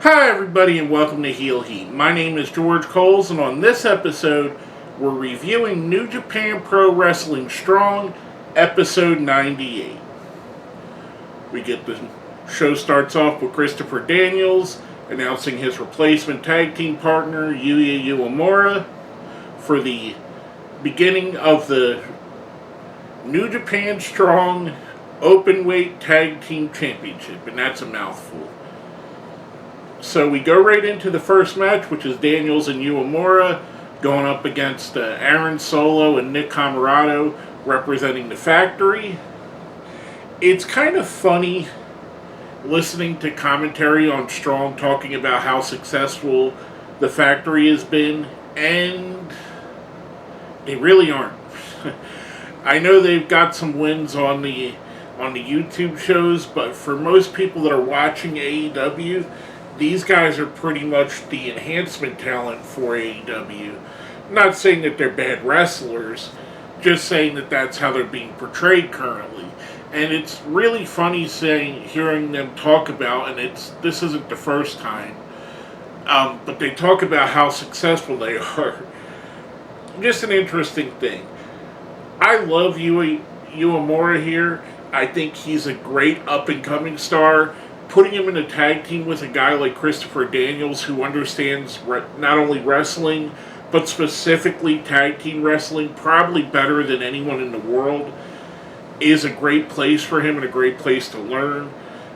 Hi everybody and welcome to Heel Heat. My name is George Coles and on this episode we're reviewing New Japan Pro Wrestling Strong episode 98. The show starts off with Christopher Daniels announcing his replacement tag team partner Yuya Umura for the beginning of the New Japan Strong Openweight Tag Team Championship, and that's a mouthful. So we go right into the first match, which is Daniels and Umura going up against Aaron Solo and Nick Comoroto representing the Factory. It's kind of funny listening to commentary on Strong talking about how successful the Factory has been, and they really aren't. I know they've got some wins on the YouTube shows, but for most people that are watching AEW, these guys are pretty much the enhancement talent for AEW. Not saying that they're bad wrestlers, just saying that that's how they're being portrayed currently. And it's really funny hearing them talk about, and this isn't the first time, but they talk about how successful they are. Just an interesting thing. I love Umura here. I think he's a great up-and-coming star. Putting him in a tag team with a guy like Christopher Daniels, who understands not only wrestling, but specifically tag team wrestling, probably better than anyone in the world, is a great place for him and a great place to learn.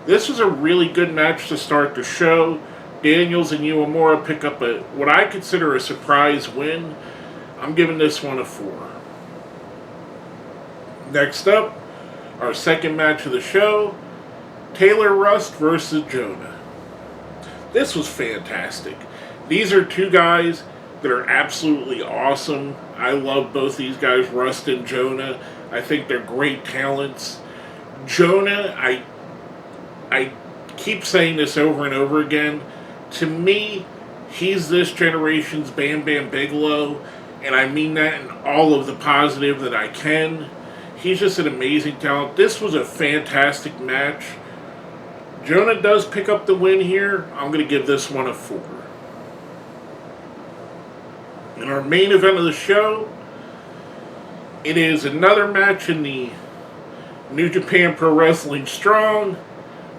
This was a really good match to start the show. Daniels and Umura pick up what I consider a surprise win. I'm giving this one a 4. Next up, our second match of the show, Taylor Rust versus Jonah. This was fantastic. These are two guys that are absolutely awesome. I love both these guys, Rust and Jonah. I think they're great talents. Jonah, I keep saying this over and over again. To me, he's this generation's Bam Bam Bigelow, and I mean that in all of the positive that I can. He's just an amazing talent. This was a fantastic match. Jonah does pick up the win here. I'm going to give this one a 4. In our main event of the show, it is another match in the New Japan Pro Wrestling Strong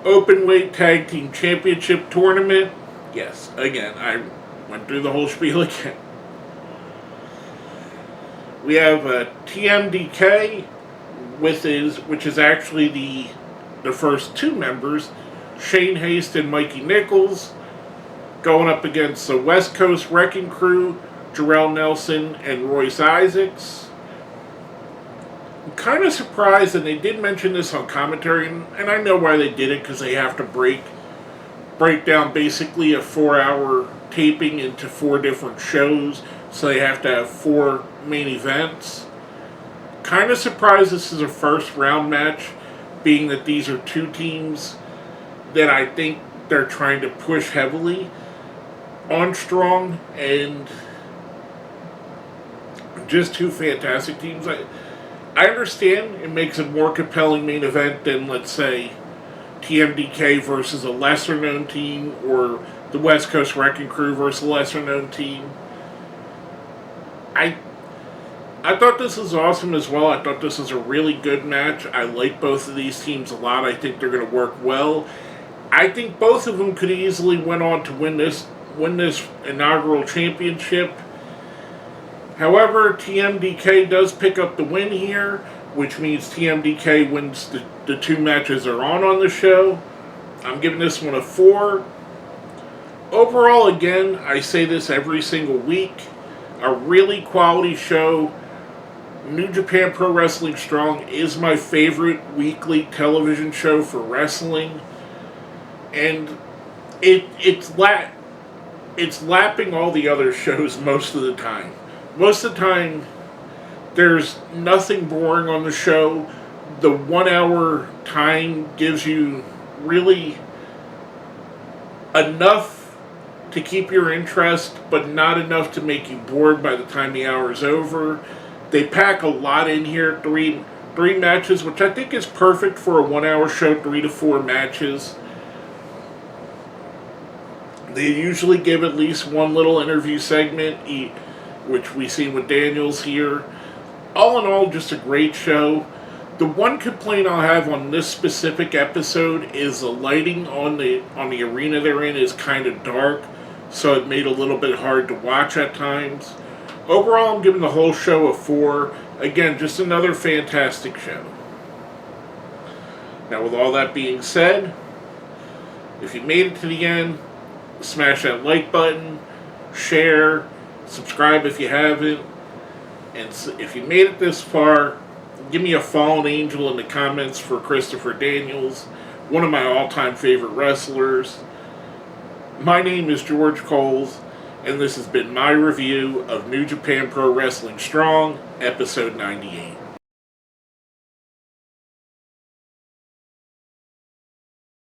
Openweight Tag Team Championship Tournament. Yes, again, I went through the whole spiel again. We have TMDK, which is actually the first two members, Shane Haste and Mikey Nichols, going up against the West Coast Wrecking Crew, Jarrell Nelson and Royce Isaacs. I'm kind of surprised, and they did mention this on commentary, and I know why they did it, because they have to break down basically a 4-hour taping into 4 different shows, so they have to have 4 main events. Kind of surprised this is a first round match, being that these are two teams that I think they're trying to push heavily on Strong, and just two fantastic teams. I understand it makes a more compelling main event than, let's say, TMDK versus a lesser-known team, or the West Coast Wrecking Crew versus a lesser-known team. I thought this was awesome as well. I thought this was a really good match. I like both of these teams a lot. I think they're going to work well. I think both of them could easily went on to win this inaugural championship. However, TMDK does pick up the win here, which means TMDK wins the 2 matches they're on the show. I'm giving this one a 4. Overall, again, I say this every single week, a really quality show. New Japan Pro Wrestling Strong is my favorite weekly television show for wrestling, and it's lapping all the other shows most of the time. Most of the time, there's nothing boring on the show. The 1-hour time gives you really enough to keep your interest, but not enough to make you bored by the time the hour is over. They pack a lot in here, three matches, which I think is perfect for a 1-hour show, 3 to 4 matches. They usually give at least one little interview segment, which we see with Daniels here. All in all, just a great show. The one complaint I'll have on this specific episode is the lighting on the arena they're in is kind of dark, so it made it a little bit hard to watch at times. Overall, I'm giving the whole show a 4. Again, just another fantastic show. Now, with all that being said, if you made it to the end, smash that like button, share, subscribe if you haven't, and if you made it this far, give me a fallen angel in the comments for Christopher Daniels, one of my all-time favorite wrestlers. My name is George Coles, and this has been my review of New Japan Pro Wrestling Strong, Episode 98.